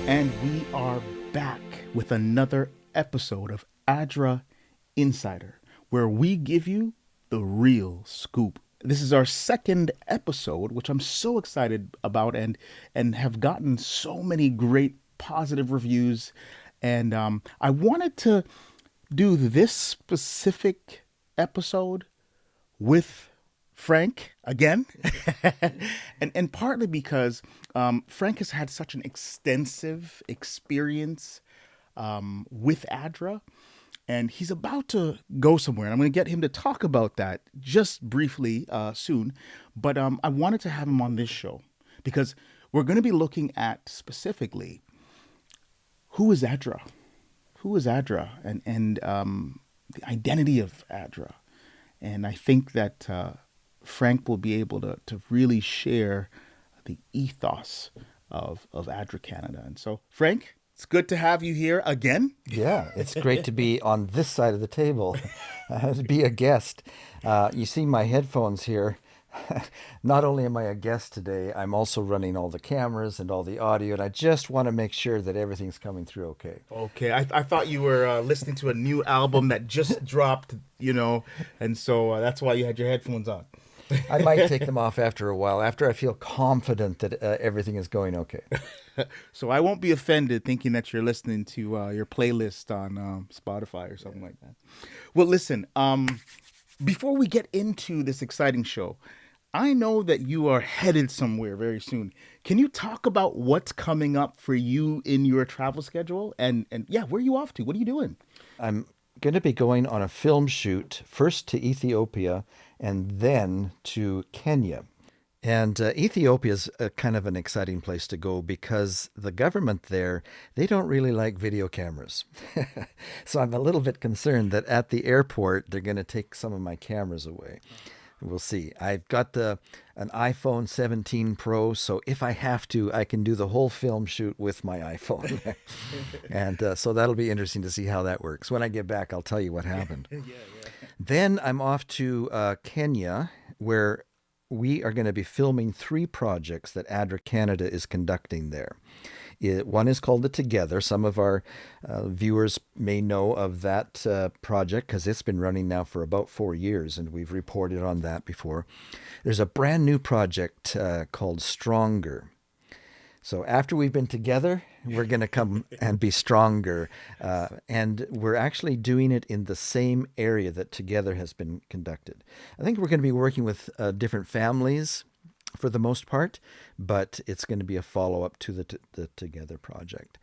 And we are back with another episode of ADRA Insider, where we give you the real scoop. This is our second episode, which I'm so excited about and have gotten so many great positive reviews. And I wanted to do this specific episode with Frank again, and partly because Frank has had such an extensive experience with ADRA, and he's about to go somewhere. And I'm going to get him to talk about that just briefly soon. But I wanted to have him on this show because we're going to be looking at specifically who is ADRA, and the identity of ADRA. And I think that Frank will be able to really share the ethos of ADRA Canada. And so, Frank, it's good to have you here again. Yeah, it's great to be on this side of the table, to be a guest. You see my headphones here. Not only am I a guest today, I'm also running all the cameras and all the audio, and I just want to make sure that everything's coming through okay. Okay, I thought you were listening to a new album that just dropped, and so that's why you had your headphones on. I might take them off after a while, after I feel confident that everything is going okay. So I won't be offended thinking that you're listening to your playlist on Spotify or something like that. Well, listen, before we get into this exciting show, I know that you are headed somewhere very soon. Can you talk about what's coming up for you in your travel schedule? And yeah, where are you off to? What are you doing? I'm going to be going on a film shoot, first to Ethiopia and then to Kenya. And Ethiopia is kind of an exciting place to go because the government there, they don't really like video cameras. So I'm a little bit concerned that at the airport, they're going to take some of my cameras away. We'll see. I've got an iPhone 17 Pro, so if I have to, I can do the whole film shoot with my iPhone. And so that'll be interesting to see how that works. When I get back, I'll tell you what happened. Yeah. Then I'm off to Kenya, where we are going to be filming 3 projects that ADRA Canada is conducting there. One is called The Together. Some of our viewers may know of that project because it's been running now for about 4 years, and we've reported on that before. There's a brand new project called Stronger. So after we've been together, we're going to come and be stronger. And we're actually doing it in the same area that Together has been conducted. I think we're going to be working with different families for the most part, but it's going to be a follow-up to the Together project.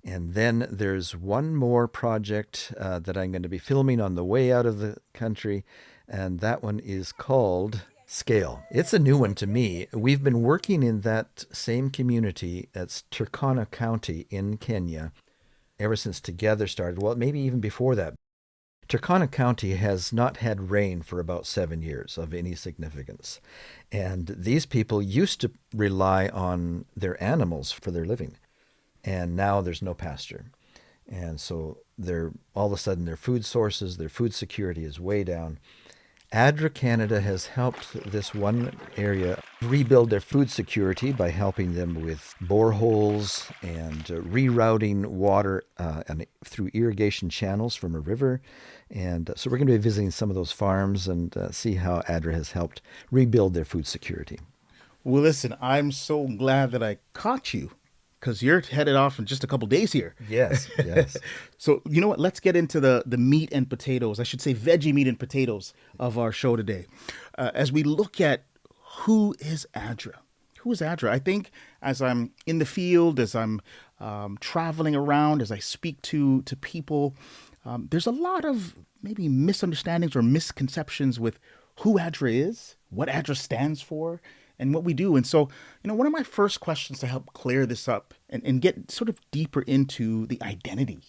And then there's one more project that I'm going to be filming on the way out of the country, and that one is called Scale. It's a new one to me. We've been working in that same community, that's Turkana County in Kenya, ever since Together started. Well, maybe even before that. Turkana County has not had rain for about 7 years of any significance. And these people used to rely on their animals for their living. And now there's no pasture. And so all of a sudden their food sources, their food security is way down. ADRA Canada has helped this one area rebuild their food security by helping them with boreholes and rerouting water through irrigation channels from a river. And so we're going to be visiting some of those farms and see how ADRA has helped rebuild their food security. Well, listen, I'm so glad that I caught you because you're headed off in just a couple days here. Yes. So you know what? Let's get into the meat and potatoes. I should say veggie meat and potatoes of our show today. As we look at who is ADRA. Who is ADRA? I think as I'm in the field, as I'm traveling around, as I speak to people, there's a lot of maybe misunderstandings or misconceptions with who ADRA is, what ADRA stands for, and what we do. And so, one of my first questions to help clear this up and get sort of deeper into the identity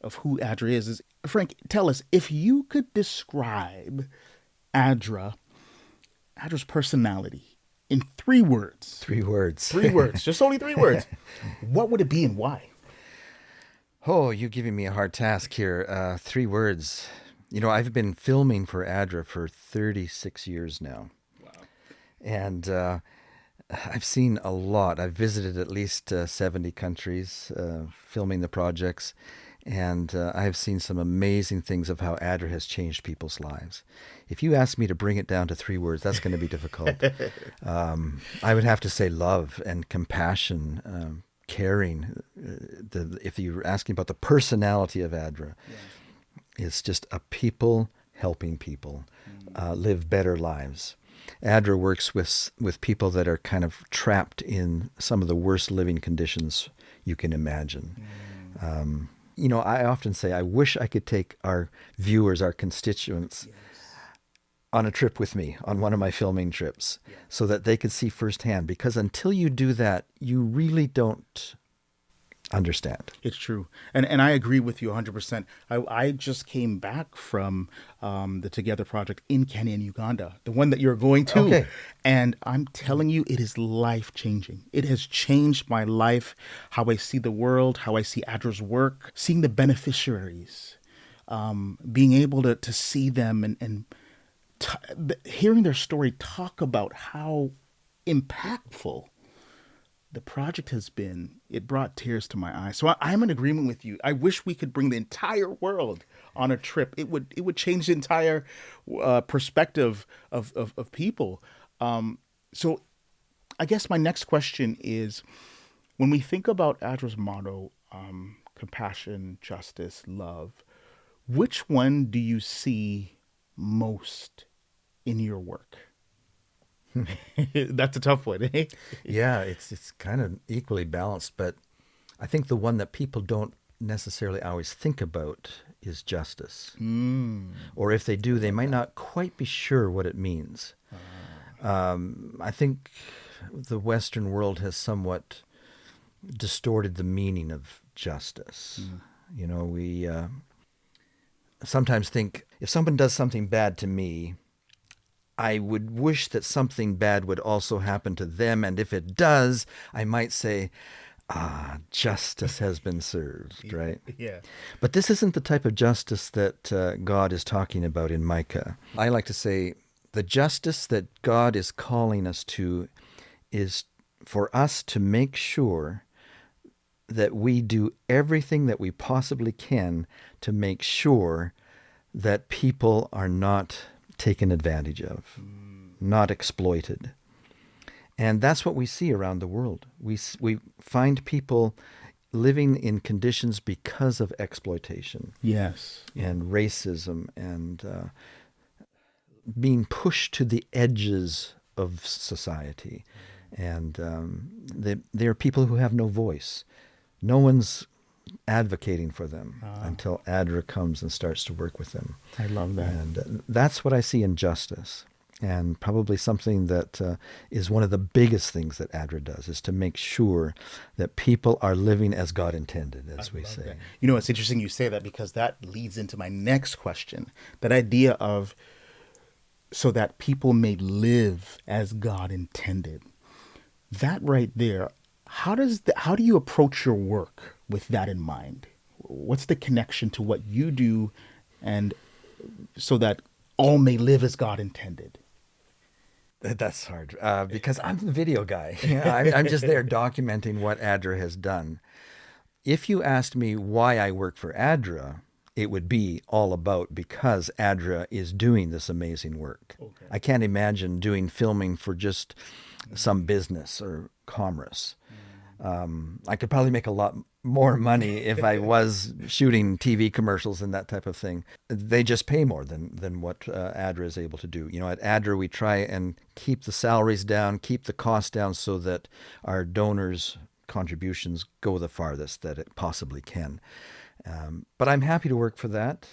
of who ADRA is, Frank, tell us, if you could describe ADRA's personality in 3 words. 3 words. 3 words, just only 3 words. What would it be and why? Oh, you're giving me a hard task here. 3 words. I've been filming for ADRA for 36 years now. And I've seen a lot. I've visited at least 70 countries filming the projects, and I've seen some amazing things of how ADRA has changed people's lives. If you ask me to bring it down to 3 words, that's going to be difficult. I would have to say love and compassion, caring. If you're asking about the personality of ADRA, it's just a people helping people live better lives. ADRA works with people that are kind of trapped in some of the worst living conditions you can imagine. I often say, I wish I could take our viewers, our constituents, on a trip with me, on one of my filming trips, so that they could see firsthand. Because until you do that, you really don't understand. It's true. And I agree with you 100%. I just came back from the Together Project in Kenya and Uganda, the one that you're going to. Okay. And I'm telling you, it is life-changing. It has changed my life, how I see the world, how I see ADRA's work, seeing the beneficiaries, being able to see them and hearing their story talk about how impactful the project has been. It brought tears to my eyes. So I'm in agreement with you. I wish we could bring the entire world on a trip. It would change the entire perspective of people. So I guess my next question is, when we think about ADRA's motto, compassion, justice, love, which one do you see most in your work? That's a tough one, eh? Yeah, it's kind of equally balanced, but I think the one that people don't necessarily always think about is justice. Or if they do, they might not quite be sure what it means. I think the Western world has somewhat distorted the meaning of justice. We sometimes think, if someone does something bad to me, I would wish that something bad would also happen to them. And if it does, I might say, justice has been served, right? Yeah. But this isn't the type of justice that God is talking about in Micah. I like to say the justice that God is calling us to is for us to make sure that we do everything that we possibly can to make sure that people are not taken advantage of, not exploited. And that's what we see around the world. We find people living in conditions because of exploitation. Yes. And racism and being pushed to the edges of society. And they are people who have no voice. No one's advocating for them until ADRA comes and starts to work with them. I love that. And that's what I see in justice. And probably something that is one of the biggest things that ADRA does is to make sure that people are living as God intended, as we say. That. You know, it's interesting you say that, because that leads into my next question. That idea of so that people may live as God intended. That right there, how do you approach your work with that in mind? What's the connection to what you do, and so that all may live as God intended? That's hard because I'm the video guy. I'm just there documenting what ADRA has done. If you asked me why I work for ADRA, it would be all about because ADRA is doing this amazing work. Okay. I can't imagine doing filming for just some business or commerce. I could probably make a lot more money if I was shooting TV commercials and that type of thing. They just pay more than what ADRA is able to do. At ADRA, we try and keep the salaries down, keep the costs down so that our donors' contributions go the farthest that it possibly can. But I'm happy to work for that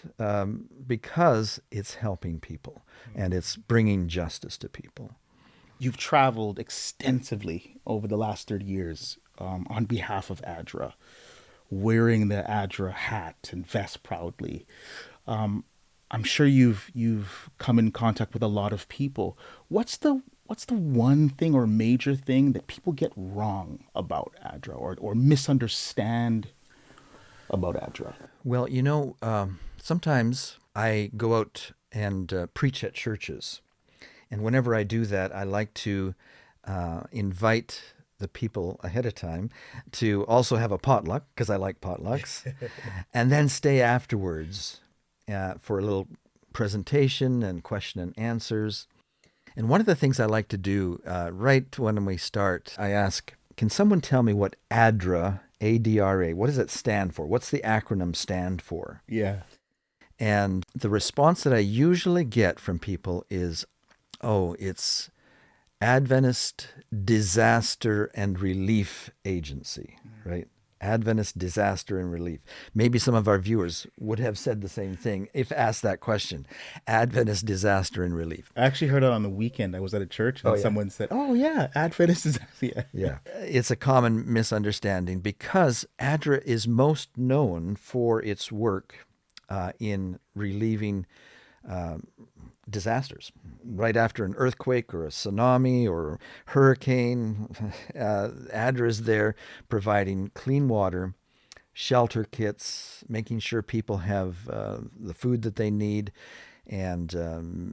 because it's helping people and it's bringing justice to people. You've traveled extensively over the last 30 years on behalf of ADRA, wearing the ADRA hat and vest proudly. I'm sure you've come in contact with a lot of people. What's the one thing or major thing that people get wrong about ADRA or misunderstand about ADRA? Well, sometimes I go out and preach at churches. And whenever I do that, I like to invite the people ahead of time to also have a potluck, because I like potlucks, and then stay afterwards for a little presentation and question and answers. And one of the things I like to do right when we start, I ask, can someone tell me what ADRA, ADRA, what does it stand for? What's the acronym stand for? Yeah. And the response that I usually get from people is, oh, it's Adventist Disaster and Relief Agency, right? Adventist Disaster and Relief. Maybe some of our viewers would have said the same thing if asked that question. Adventist Disaster and Relief. I actually heard it on the weekend. I was at a church and someone said, "Oh yeah, Adventist is Yeah. It's a common misunderstanding because ADRA is most known for its work in relieving disasters. Right after an earthquake or a tsunami or hurricane, ADRA is there providing clean water, shelter kits, making sure people have the food that they need, and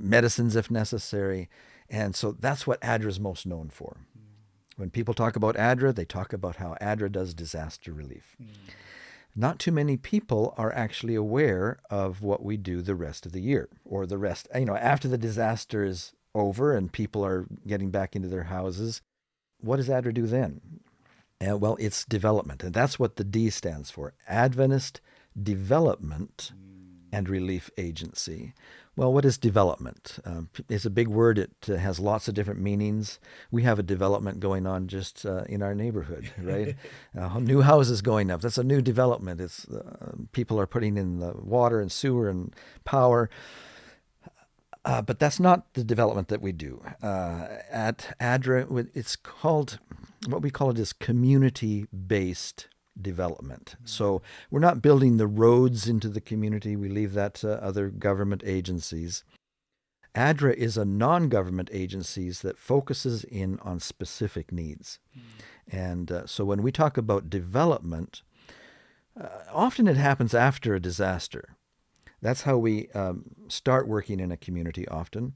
medicines if necessary. And so that's what ADRA is most known for. When people talk about ADRA, they talk about how ADRA does disaster relief. Not too many people are actually aware of what we do the rest of the year, or the rest, after the disaster is over and people are getting back into their houses. What does ADRA do then? Well, it's development, and that's what the D stands for, Adventist Development and Relief Agency. Well, what is development? It's a big word. It has lots of different meanings. We have a development going on just in our neighborhood, right? New houses going up. That's a new development. It's people are putting in the water and sewer and power. But that's not the development that we do. At ADRA, it's called, what we call it is community-based development. So we're not building the roads into the community. We leave that to other government agencies. ADRA is a non-government agency that focuses in on specific needs. And so when we talk about development, often it happens after a disaster. That's how we start working in a community often.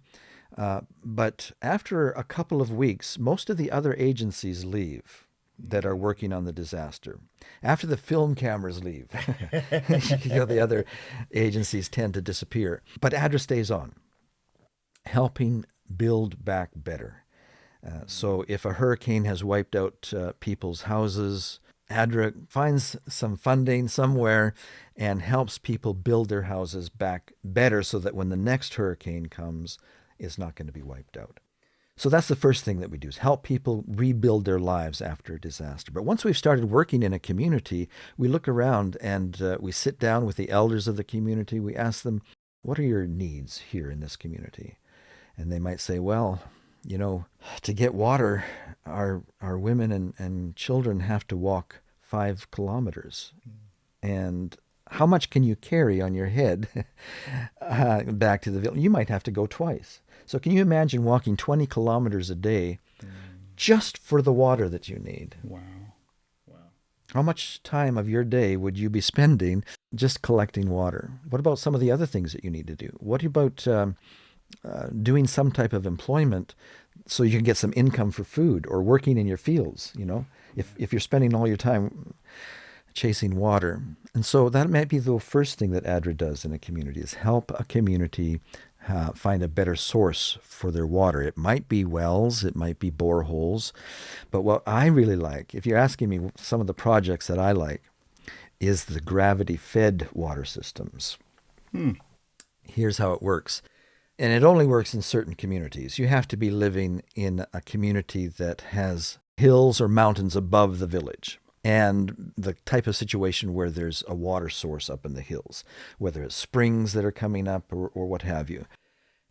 But after a couple of weeks, most of the other agencies leave that are working on the disaster. After the film cameras leave, the other agencies tend to disappear. But ADRA stays on, helping build back better. So if a hurricane has wiped out people's houses, ADRA finds some funding somewhere and helps people build their houses back better so that when the next hurricane comes, it's not going to be wiped out. So that's the first thing that we do, is help people rebuild their lives after a disaster. But once we've started working in a community, we look around and we sit down with the elders of the community. We ask them, what are your needs here in this community? And they might say, well, to get water, our women and children have to walk 5 kilometers. And how much can you carry on your head back to the village? You might have to go twice. So can you imagine walking 20 kilometers a day just for the water that you need? Wow. How much time of your day would you be spending just collecting water? What about some of the other things that you need to do? What about doing some type of employment so you can get some income for food, or working in your fields, if you're spending all your time chasing water? And so that might be the first thing that ADRA does in a community, is help a community find a better source for their water. It might be wells, it might be boreholes, but what I really like, if you're asking me some of the projects that I like, is the gravity-fed water systems. Here's how it works. And it only works in certain communities. You have to be living in a community that has hills or mountains above the village, and the type of situation where there's a water source up in the hills, whether it's springs that are coming up or what have you.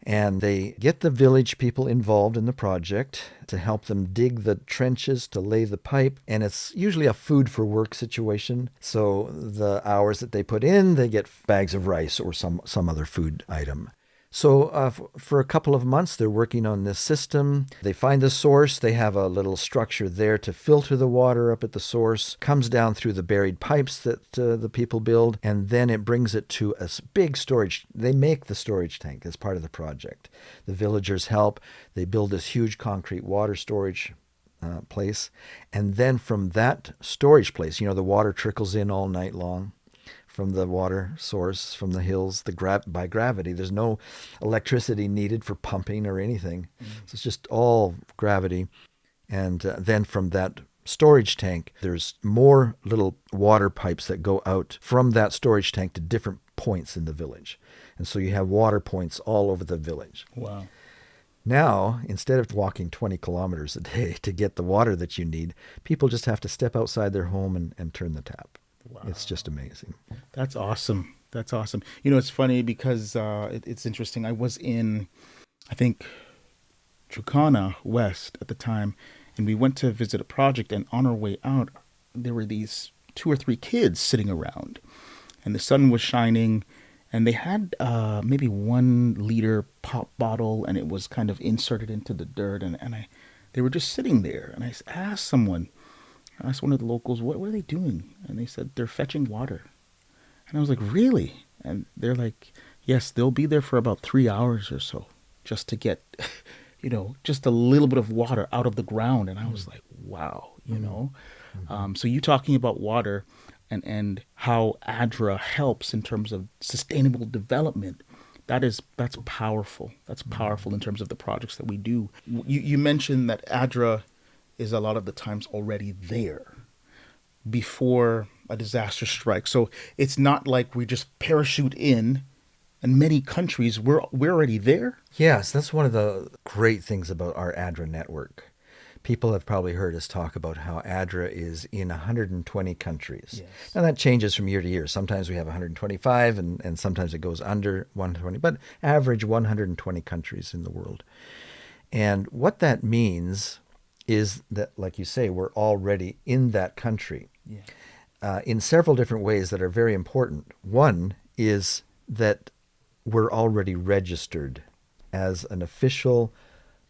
And they get the village people involved in the project to help them dig the trenches, to lay the pipe, and it's usually a food for work situation. So the hours that they put in, they get bags of rice or some other food item. So for a couple of months, they're working on this system. They find the source. They have a little structure there to filter the water up at the source. Comes down through the buried pipes that the people build, and then it brings it to a big storage. They make the storage tank as part of the project. The villagers help. They build this huge concrete water storage place. And then from that storage place, the water trickles in all night long from the water source, from the hills, by gravity. There's no electricity needed for pumping or anything. So it's just all gravity. And then from that storage tank, there's more little water pipes that go out from that storage tank to different points in the village. And so you have water points all over the village. Wow. Now, instead of walking 20 kilometers a day to get the water that you need, people just have to step outside their home and turn the tap. Wow. It's just amazing. That's awesome. That's awesome. It's funny because it's interesting. I was in, I think, Turkana West at the time, and we went to visit a project, and on our way out, there were these 2 or 3 kids sitting around, and the sun was shining, and they had maybe 1 liter pop bottle, and it was kind of inserted into the dirt, and they were just sitting there, and I asked I asked one of the locals, what are they doing? And they said, they're fetching water. And I was like, really? And they're like, yes, they'll be there for about 3 hours or so just to get, just a little bit of water out of the ground. And I was like, wow, So you talking about water and how ADRA helps in terms of sustainable development, that's powerful. That's powerful in terms of the projects that we do. You mentioned that ADRA is a lot of the times already there before a disaster strikes. So it's not like we just parachute in. In many countries, we're already there. Yes, that's one of the great things about our ADRA network. People have probably heard us talk about how ADRA is in 120 countries. Yes. Now that changes from year to year. Sometimes we have 125 and sometimes it goes under 120, but average 120 countries in the world. And what that means is that, like you say, we're already in that country in several different ways that are very important. One is that we're already registered as an official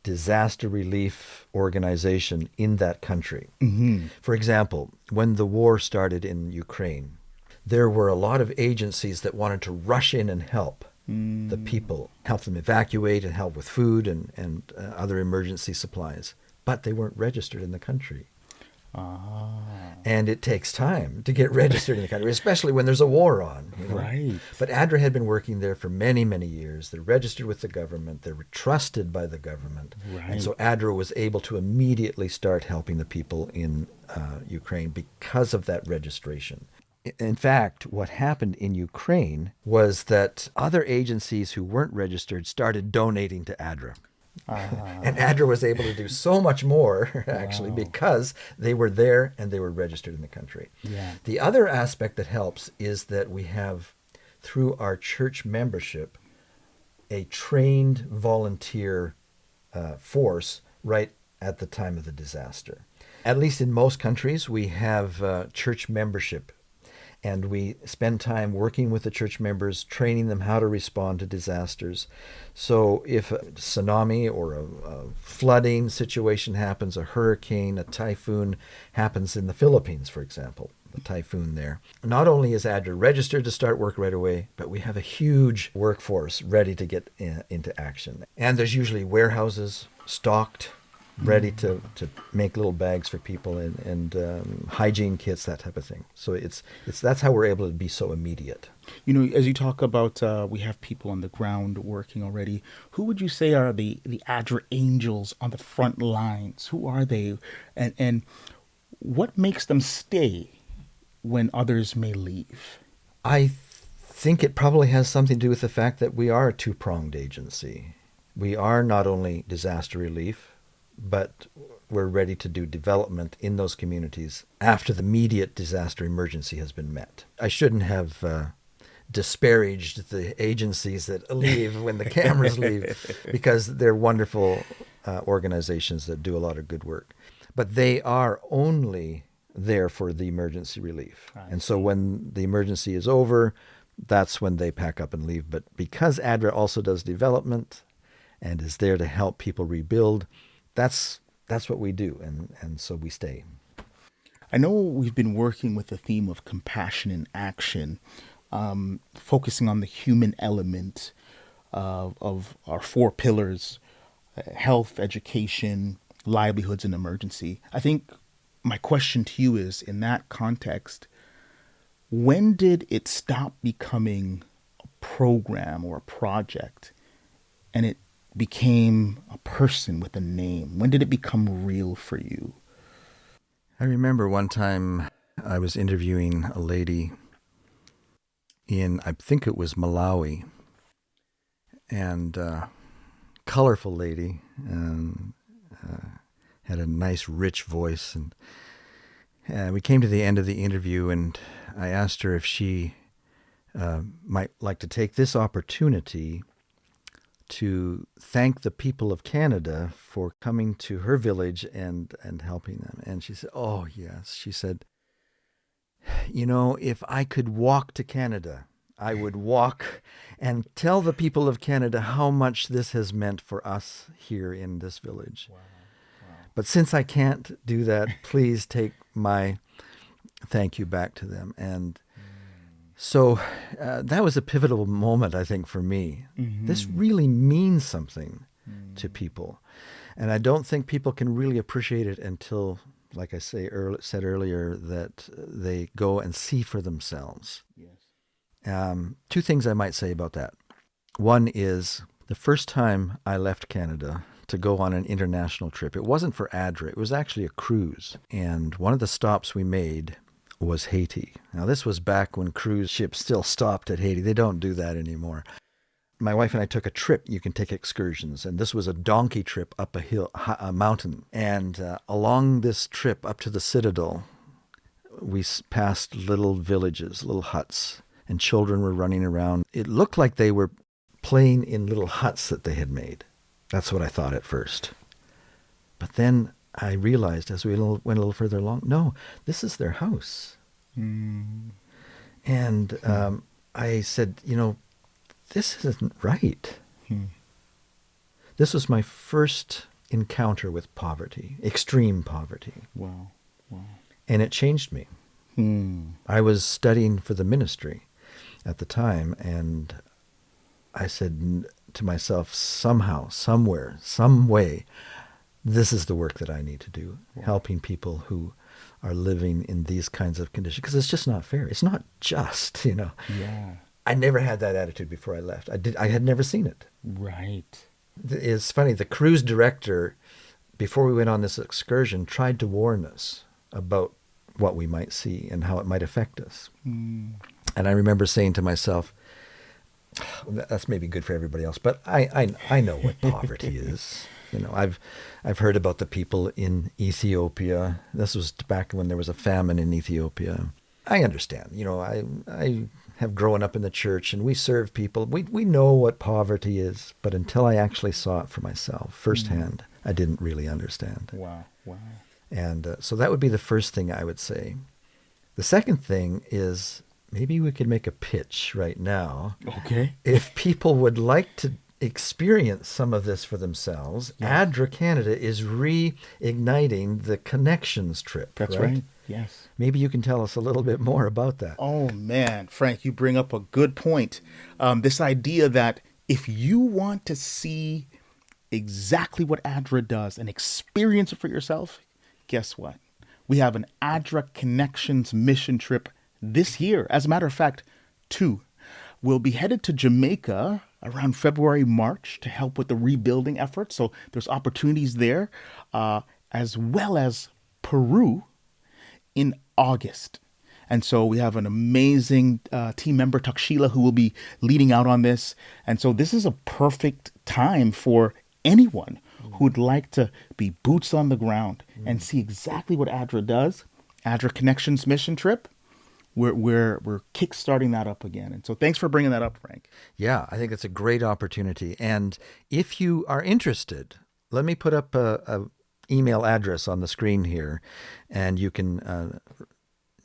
disaster relief organization in that country. Mm-hmm. For example, when the war started in Ukraine, there were a lot of agencies that wanted to rush in and help the people, help them evacuate and help with food and other emergency supplies. But they weren't registered in the country. And it takes time to get registered in the country, especially when there's a war on. Right. But ADRA had been working there for many, many years. They're registered with the government. They were trusted by the government. Right. And so ADRA was able to immediately start helping the people in Ukraine because of that registration. In fact, what happened in Ukraine was that other agencies who weren't registered started donating to ADRA. And ADRA was able to do so much more, actually, because they were there and they were registered in the country. Yeah. The other aspect that helps is that we have, through our church membership, a trained volunteer force right at the time of the disaster. At least in most countries, we have church membership. And we spend time working with the church members, training them how to respond to disasters. So if a tsunami or a flooding situation happens, a hurricane, a typhoon happens in the Philippines, for example, the typhoon there, not only is ADRA registered to start work right away, but we have a huge workforce ready to get into action. And there's usually warehouses stocked, ready to make little bags for people and hygiene kits, that type of thing. So that's how we're able to be so immediate. As you talk about, we have people on the ground working already. Who would you say are the ADRA angels on the front lines? Who are they? And what makes them stay when others may leave? I think it probably has something to do with the fact that we are a two-pronged agency. We are not only disaster relief, but we're ready to do development in those communities after the immediate disaster emergency has been met. I shouldn't have disparaged the agencies that leave when the cameras leave, because they're wonderful organizations that do a lot of good work. But they are only there for the emergency relief. And so when the emergency is over, that's when they pack up and leave. But because ADRA also does development and is there to help people rebuild, that's what we do, and so we stay. I know we've been working with the theme of compassion in action, focusing on the human element of our four pillars: health, education, livelihoods, and emergency. I think my question to you is, in that context, when did it stop becoming a program or a project and it became a person with a name? When did it become real for you? I remember one time I was interviewing a lady in, I think it was Malawi, and colorful lady, and had a nice, rich voice. And we came to the end of the interview, and I asked her if she might like to take this opportunity to thank the people of Canada for coming to her village and helping them. And she said, oh, yes. She said, if I could walk to Canada, I would walk and tell the people of Canada how much this has meant for us here in this village. Wow. Wow. But since I can't do that, please take my thank you back to them. And so that was a pivotal moment, I think, for me. Mm-hmm. This really means something to people. And I don't think people can really appreciate it until, like I said earlier, that they go and see for themselves. Yes. Two things I might say about that. One is the first time I left Canada to go on an international trip, it wasn't for ADRA. It was actually a cruise. And one of the stops we made was Haiti. Now, this was back when cruise ships still stopped at Haiti. They don't do that anymore. My wife and I took a trip. You can take excursions. And this was a donkey trip up a mountain. And along this trip up to the citadel, we passed little villages, little huts, and children were running around. It looked like they were playing in little huts that they had made. That's what I thought at first. But then I realized as we went a little further along, no, this is their house. Mm. And I said, this isn't right. This was my first encounter with poverty, extreme poverty. Wow. And it changed me. I was studying for the ministry at the time, and I said to myself, somehow, somewhere, some way, this is the work that I need to do, helping people who are living in these kinds of conditions, because it's just not fair. It's not just, Yeah. I never had that attitude before I left. I had never seen it. Right. It's funny, the cruise director, before we went on this excursion, tried to warn us about what we might see and how it might affect us. And I remember saying to myself, that's maybe good for everybody else, but I know what poverty is. I've heard about the people in Ethiopia. This was back when there was a famine in Ethiopia. I understand. I have grown up in the church and we serve people. We know what poverty is, but until I actually saw it for myself firsthand, I didn't really understand. Wow. And so that would be the first thing I would say. The second thing is maybe we could make a pitch right now. Okay. If people would like to experience some of this for themselves, ADRA Canada is reigniting the Connections trip. That's right. Yes. Maybe you can tell us a little bit more about that. Oh, man, Frank, you bring up a good point. This idea that if you want to see exactly what ADRA does and experience it for yourself, guess what? We have an ADRA Connections mission trip this year. As a matter of fact, 2. We'll be headed to Jamaica around February, March to help with the rebuilding effort. So there's opportunities there, as well as Peru in August. And so we have an amazing team member, Takshila, who will be leading out on this. And so this is a perfect time for anyone who would like to be boots on the ground and see exactly what ADRA does. ADRA Connections mission trip. We're kickstarting that up again. And so thanks for bringing that up, Frank. Yeah, I think it's a great opportunity. And if you are interested, let me put up a email address on the screen here, and you can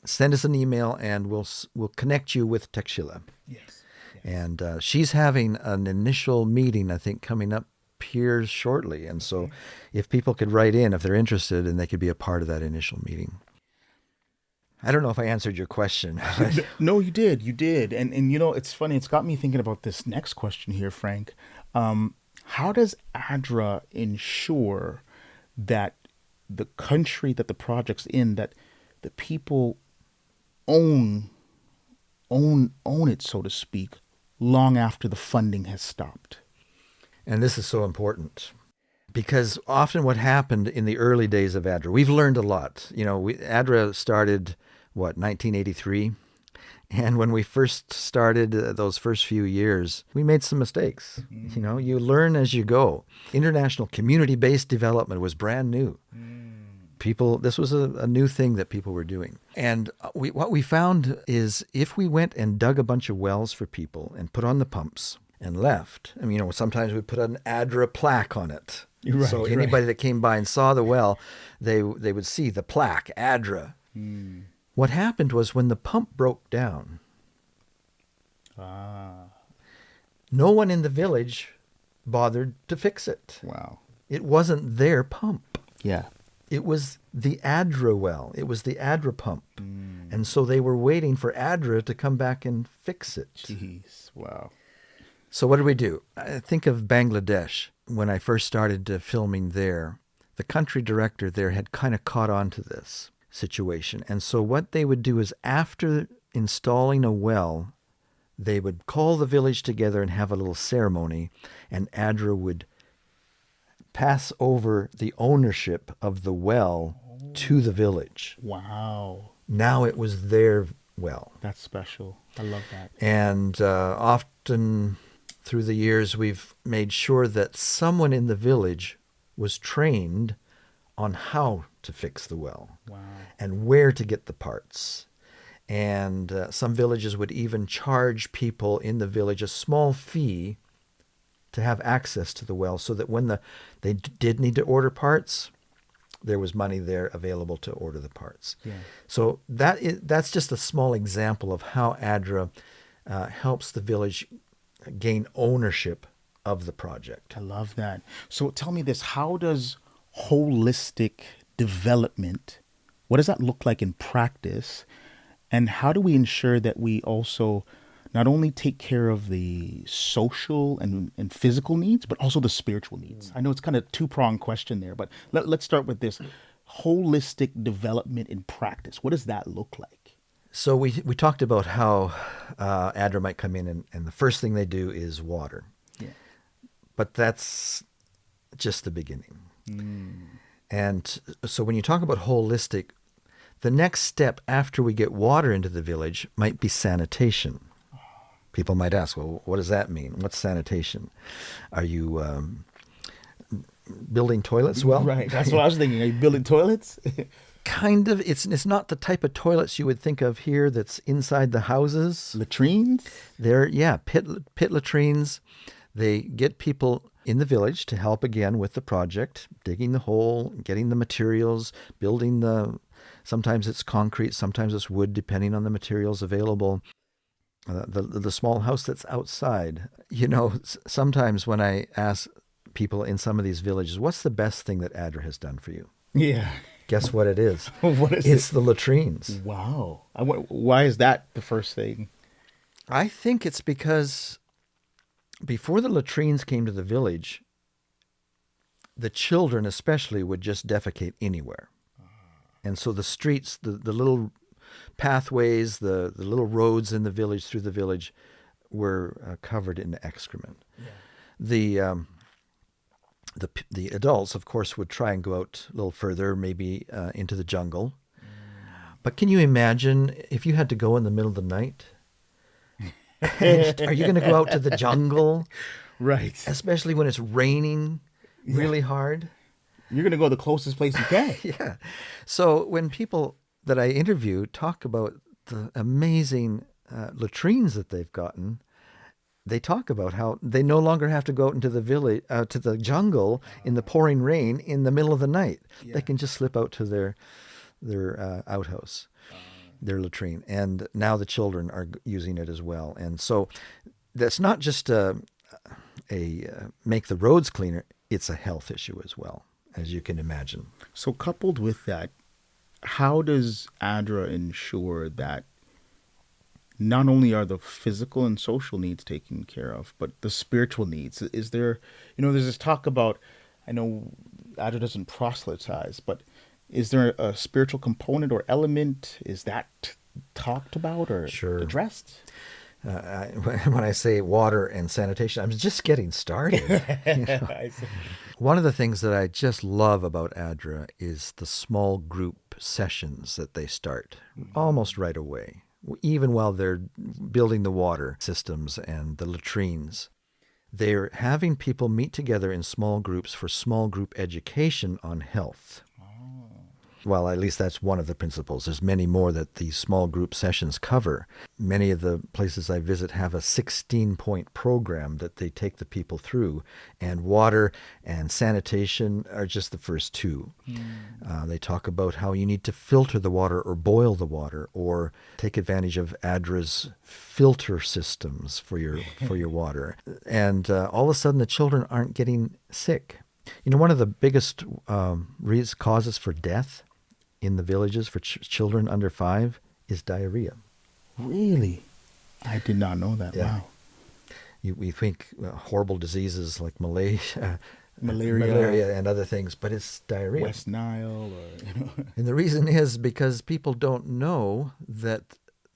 send us an email and we'll connect you with Texila. Yes. And she's having an initial meeting, I think, coming up here shortly. And so if people could write in if they're interested, and they could be a part of that initial meeting. I don't know if I answered your question. No, you did. You did. And it's funny. It's got me thinking about this next question here, Frank. How does ADRA ensure that the country that the project's in, that the people own it, so to speak, long after the funding has stopped? And this is so important because often what happened in the early days of ADRA, we've learned a lot. ADRA started, 1983? And when we first started those first few years, we made some mistakes. You learn as you go. International community-based development was brand new. This was a new thing that people were doing. And what we found is if we went and dug a bunch of wells for people and put on the pumps and left, sometimes we put an ADRA plaque on it. Right, so anybody that came by and saw the well, they would see the plaque, ADRA. What happened was when the pump broke down, no one in the village bothered to fix it. Wow. It wasn't their pump. Yeah. It was the ADRA well. It was the ADRA pump. And so they were waiting for ADRA to come back and fix it. Jeez. Wow. So what did we do? I think of Bangladesh. When I first started filming there, the country director there had kind of caught on to this situation. And so what they would do is after installing a well, they would call the village together and have a little ceremony, and ADRA would pass over the ownership of the well to the village. Wow. Now it was their well. That's special. I love that. And often through the years, we've made sure that someone in the village was trained on how to fix the well. Wow. And where to get the parts. And some villages would even charge people in the village a small fee to have access to the well, so that when they did need to order parts, there was money there available to order the parts. Yeah. So that's just a small example of how ADRA helps the village gain ownership of the project. I love that. So tell me this, how does holistic development, what does that look like in practice? And how do we ensure that we also not only take care of the social and physical needs, but also the spiritual needs? I know it's kind of a two-pronged question there, but let's start with this. Holistic development in practice, what does that look like? So we talked about how ADRA might come in and the first thing they do is water. Yeah. But that's just the beginning. And so when you talk about holistic, the next step after we get water into the village might be sanitation. People might ask, well, what does that mean? What's sanitation? Are you building toilets? Well, Right. That's what I was thinking. Are you building toilets? Kind of. It's not the type of toilets you would think of here that's inside the houses. Latrines? They're, pit latrines. They get people in the village to help again with the project, digging the hole, getting the materials, building sometimes it's concrete, sometimes it's wood, depending on the materials available. The small house that's outside. Sometimes when I ask people in some of these villages, what's the best thing that ADRA has done for you? Yeah. Guess what it is? What is It's the latrines. Wow. Why is that the first thing? I think it's because before the latrines came to the village, the children especially would just defecate anywhere. And so the streets, the little pathways, the little roads in the village, through the village, were covered in excrement. Yeah. The adults, of course, would try and go out a little further, maybe into the jungle. But can you imagine if you had to go in the middle of the night? Are you going to go out to the jungle? Right. Especially when it's raining really hard? You're going to go to the closest place you can. Yeah. So when people that I interview talk about the amazing latrines that they've gotten, they talk about how they no longer have to go out into the village, to the jungle in the pouring rain in the middle of the night. Yeah. They can just slip out to their outhouse. their latrine. And now the children are using it as well. And so that's not just a make the roads cleaner, it's a health issue as well, as you can imagine. So coupled with that, how does ADRA ensure that not only are the physical and social needs taken care of, but the spiritual needs? Is there, there's this talk about, I know ADRA doesn't proselytize, but is there a spiritual component or element? Is that talked about or addressed? When I say water and sanitation, I'm just getting started. I see. One of the things that I just love about ADRA is the small group sessions that they start almost right away, even while they're building the water systems and the latrines. They're having people meet together in small groups for small group education on health. Well, at least that's one of the principles. There's many more that these small group sessions cover. Many of the places I visit have a 16-point program that they take the people through, and water and sanitation are just the first two. They talk about how you need to filter the water or boil the water or take advantage of ADRA's filter systems for your water. And all of a sudden the children aren't getting sick. One of the biggest causes for death in the villages for children under 5 is diarrhea. Really? I did not know that. Yeah. Wow. We think horrible diseases like malaria and other things, but it's diarrhea. West Nile. And the reason is because people don't know that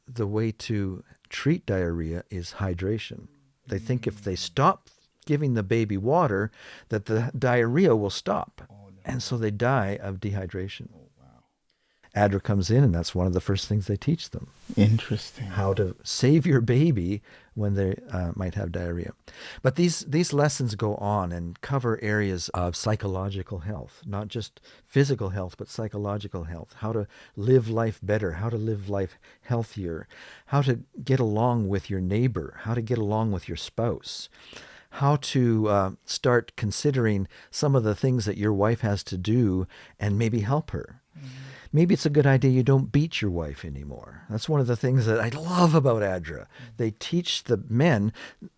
the way to treat diarrhea is hydration. They think if they stop giving the baby water, that the diarrhea will stop. Oh, no. And so they die of dehydration. Oh, wow. ADRA comes in, and that's one of the first things they teach them. Interesting. How to save your baby when they might have diarrhea. But these lessons go on and cover areas of psychological health, not just physical health, but psychological health, how to live life better, how to live life healthier, how to get along with your neighbor, how to get along with your spouse, how to start considering some of the things that your wife has to do and maybe help her. Mm-hmm. Maybe it's a good idea you don't beat your wife anymore. That's one of the things that I love about ADRA. They teach the men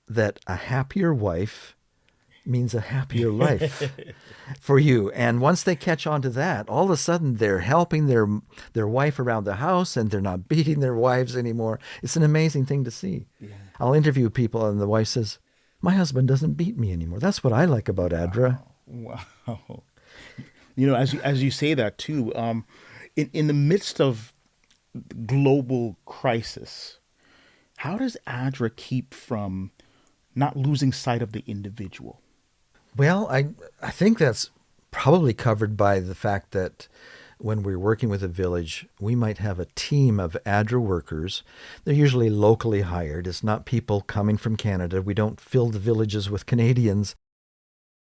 that a happier wife means a happier life for you. And once they catch on to that, all of a sudden they're helping their wife around the house and they're not beating their wives anymore. It's an amazing thing to see. Yeah. I'll interview people and the wife says, "My husband doesn't beat me anymore." That's what I like about ADRA. Wow. As you say that too, in the midst of global crisis, how does ADRA keep from not losing sight of the individual? Well, I think that's probably covered by the fact that when we're working with a village, we might have a team of ADRA workers. They're usually locally hired. It's not people coming from Canada. We don't fill the villages with Canadians.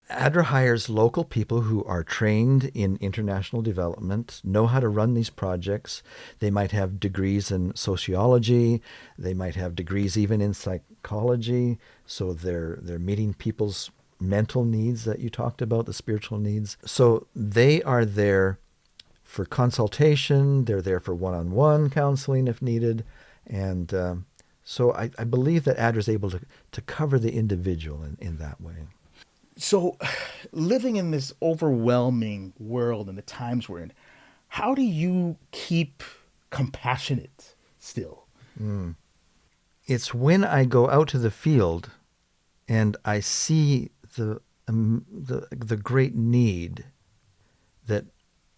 ADRA hires local people who are trained in international development, know how to run these projects. They might have degrees in sociology. They might have degrees even in psychology. So they're meeting people's mental needs that you talked about, the spiritual needs. So they are there for consultation. They're there for one-on-one counseling if needed. And so I believe that ADRA is able to cover the individual in that way. So living in this overwhelming world and the times we're in, how do you keep compassionate still? It's when I go out to the field and I see the great need that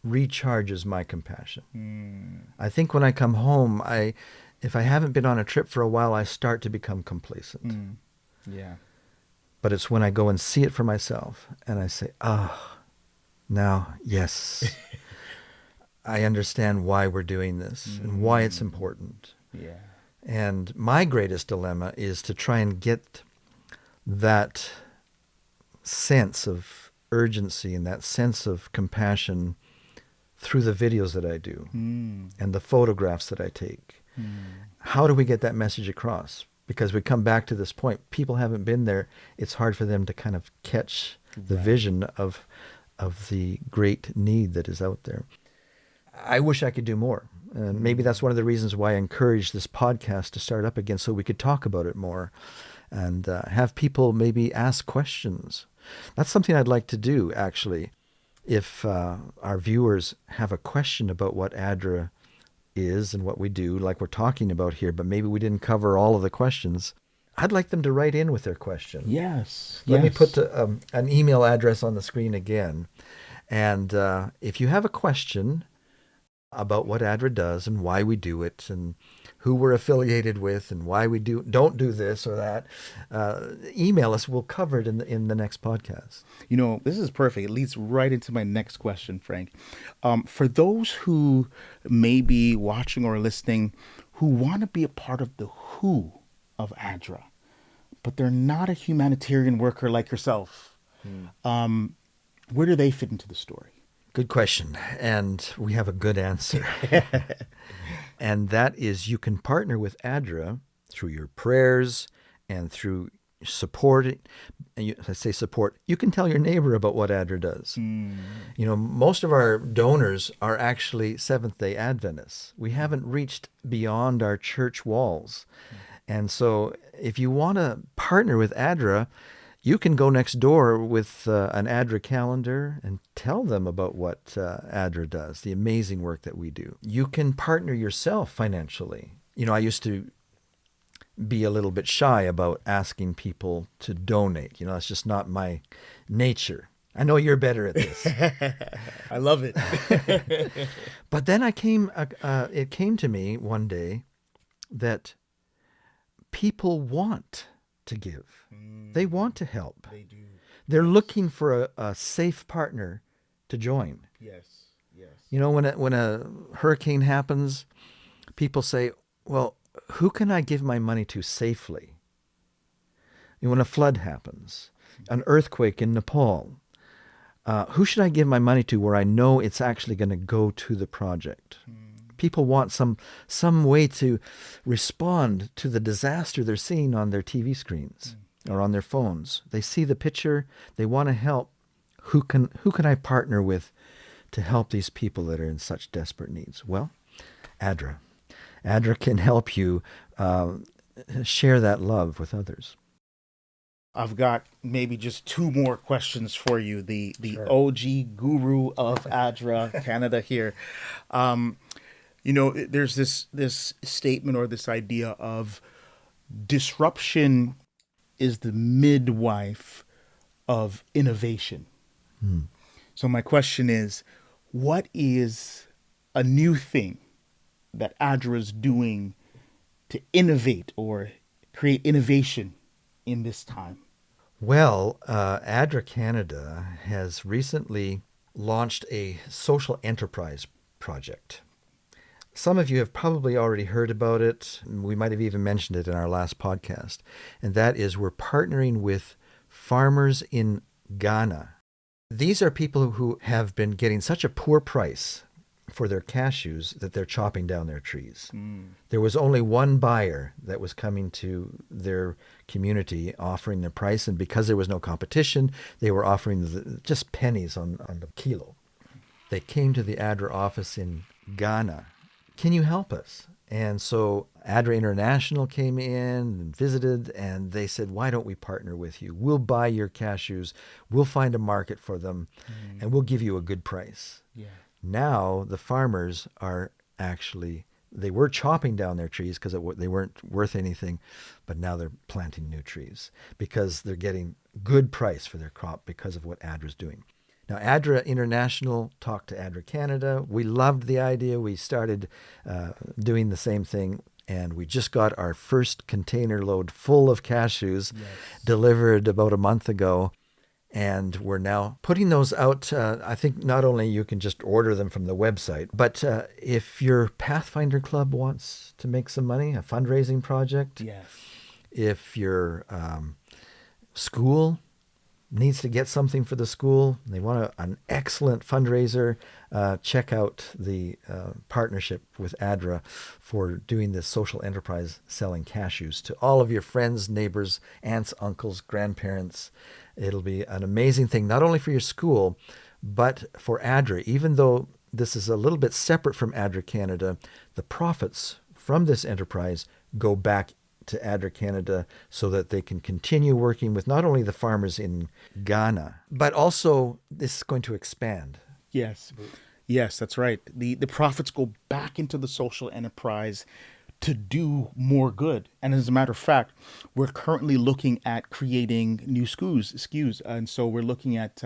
recharges my compassion. I think when I come home, if I haven't been on a trip for a while, I start to become complacent. Yeah. But it's when I go and see it for myself and I say, now, yes, I understand why we're doing this and why it's important. Yeah. And my greatest dilemma is to try and get that sense of urgency and that sense of compassion through the videos that I do and the photographs that I take. How do we get that message across? Because we come back to this point, people haven't been there. It's hard for them to kind of catch the vision of the great need that is out there. I wish I could do more. And maybe that's one of the reasons why I encouraged this podcast to start up again, so we could talk about it more and have people maybe ask questions. That's something I'd like to do, actually. If our viewers have a question about what ADRA is and what we do, like we're talking about here, but maybe we didn't cover all of the questions, I'd like them to write in with their question. Yes. Let me put an email address on the screen again. And if you have a question about what ADRA does and why we do it and who we're affiliated with and why we don't do this or that, email us. We'll cover it in the next podcast. You know, this is perfect. It leads right into my next question, Frank. For those who may be watching or listening who want to be a part of the who of ADRA, but they're not a humanitarian worker like yourself, where do they fit into the story? Good question. And we have a good answer. And that is, you can partner with ADRA through your prayers and through support. And I say support, you can tell your neighbor about what ADRA does. You know, most of our donors are actually Seventh-day Adventists. We haven't reached beyond our church walls. And so if you want to partner with ADRA, you can go next door with an ADRA calendar and tell them about what ADRA does, the amazing work that we do. You can partner yourself financially. You know, I used to be a little bit shy about asking people to donate. You know, it's just not my nature. I know you're better at this. I love it. But then it came to me one day that people want to give. They want to help. They do. They're looking for a safe partner to join. Yes. Yes. You know, when a hurricane happens, people say, well, who can I give my money to safely? You know, when a flood happens, an earthquake in Nepal, who should I give my money to where I know it's actually going to go to the project? People want some way to respond to the disaster they're seeing on their TV screens or on their phones. They see the picture, they want to help. Who can I partner with to help these people that are in such desperate needs? Well, ADRA. ADRA can help you share that love with others. I've got maybe just two more questions for you. The Sure. OG guru of ADRA Canada here. You know, there's this statement or this idea of disruption is the midwife of innovation. So my question is, what is a new thing that ADRA is doing to innovate or create innovation in this time? Well, ADRA Canada has recently launched a social enterprise project. Some of you have probably already heard about it. We might have even mentioned it in our last podcast. And that is, we're partnering with farmers in Ghana. These are people who have been getting such a poor price for their cashews that they're chopping down their trees. There was only one buyer that was coming to their community offering the price, and because there was no competition, they were offering just pennies on the kilo. They came to the ADRA office in Ghana. Can you help us? And so ADRA International came in and visited, and they said, why don't we partner with you? We'll buy your cashews, we'll find a market for them, and we'll give you a good price. Yeah. Now the farmers are actually, they were chopping down their trees because they weren't worth anything, but now they're planting new trees because they're getting good price for their crop because of what ADRA's doing. Now, ADRA International talked to ADRA Canada. We loved the idea. We started doing the same thing, and we just got our first container load full of cashews delivered about a month ago. And we're now putting those out. I think not only you can just order them from the website, but if your Pathfinder Club wants to make some money, a fundraising project, if your school needs to get something for the school, they want an excellent fundraiser, check out the partnership with ADRA for doing this social enterprise selling cashews to all of your friends, neighbors, aunts, uncles, grandparents. It'll be an amazing thing, not only for your school, but for ADRA. Even though this is a little bit separate from ADRA Canada. The profits from this enterprise go back to ADRA Canada so that they can continue working with not only the farmers in Ghana, but also this is going to expand. Yes. Yes, that's right. The profits go back into the social enterprise to do more good. And as a matter of fact, we're currently looking at creating new SKUs. And so we're looking at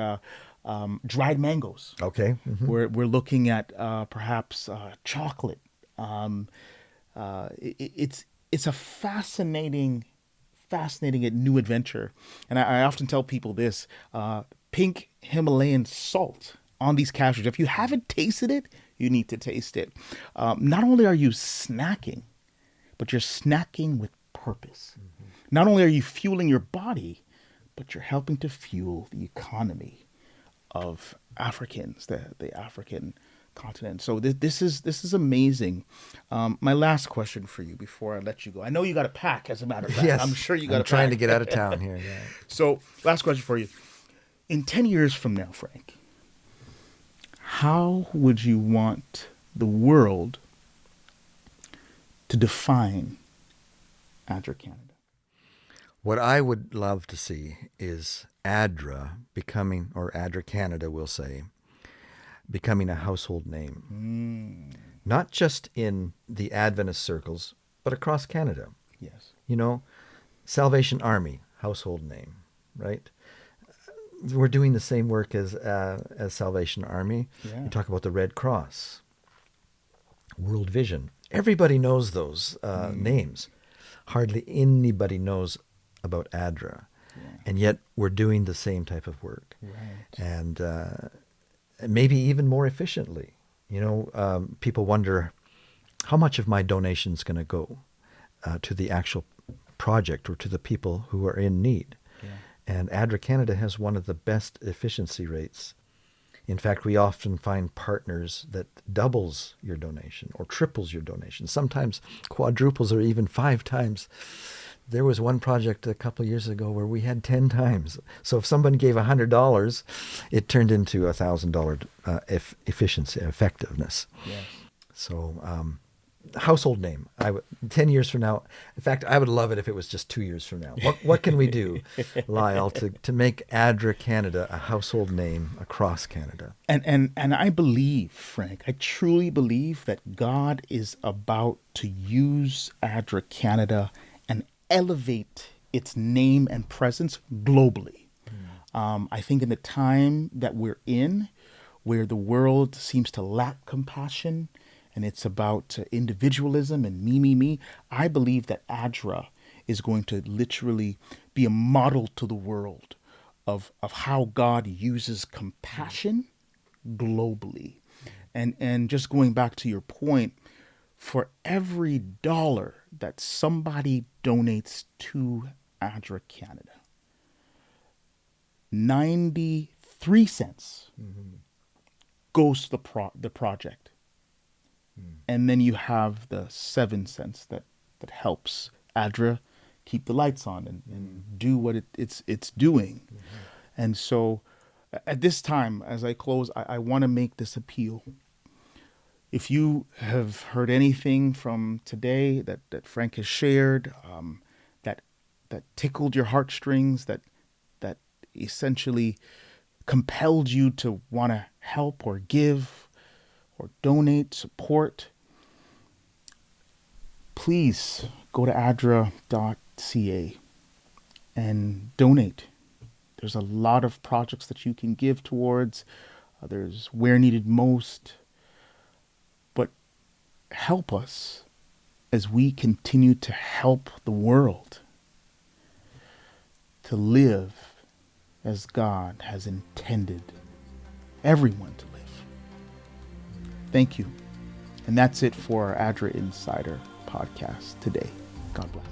dried mangoes. Okay. We're looking at perhaps chocolate. It's a fascinating new adventure. And I often tell people this, pink Himalayan salt on these cashews. If you haven't tasted it, you need to taste it. Not only are you snacking, but you're snacking with purpose. Not only are you fueling your body, but you're helping to fuel the economy of Africans, the African continent. So this is amazing. My last question for you before I let you go. I know you got to pack, as a matter of fact. Yes, I'm sure you got to pack. I'm trying to get out of town here. Yeah. So last question for you. In 10 years from now, Frank, how would you want the world to define ADRA Canada? What I would love to see is ADRA becoming, or ADRA Canada will say, becoming a household name. Not just in the Adventist circles, but across Canada. Yes. You know, Salvation Army, household name, right? We're doing the same work as Salvation Army. Yeah. You talk about the Red Cross, World Vision. Everybody knows those names. Hardly anybody knows about ADRA. Yeah. And yet we're doing the same type of work. Right. And maybe even more efficiently. You know, people wonder how much of my donation is going to go to the actual project or to the people who are in need. Yeah. And ADRA Canada has one of the best efficiency rates. In fact, we often find partners that doubles your donation or triples your donation, sometimes quadruples or even 5 times. There was one project a couple of years ago where we had 10 times. So if someone gave $100, it turned into $1,000 efficiency, effectiveness. Yes. So household name. 10 years from now. In fact, I would love it if it was just 2 years from now. What can we do, Lyle, to make ADRA Canada a household name across Canada? And I believe, Frank, I truly believe that God is about to use ADRA Canada and elevate its name and presence globally. I think in the time that we're in, where the world seems to lack compassion, and it's about individualism and me, I believe that ADRA is going to literally be a model to the world of how God uses compassion globally. And just going back to your point, for every dollar that somebody donates to ADRA Canada, 93 cents goes to the project. And then you have the 7 cents that helps ADRA keep the lights on and do what it's doing. And so at this time, as I close, I want to make this appeal. If you have heard anything from today that Frank has shared, that tickled your heartstrings, that essentially compelled you to want to help or give or donate, support, please go to adra.ca and donate. There's a lot of projects that you can give towards. There's where needed most. But help us as we continue to help the world to live as God has intended everyone to live. Thank you. And that's it for our ADRA Insider Podcast today. God bless.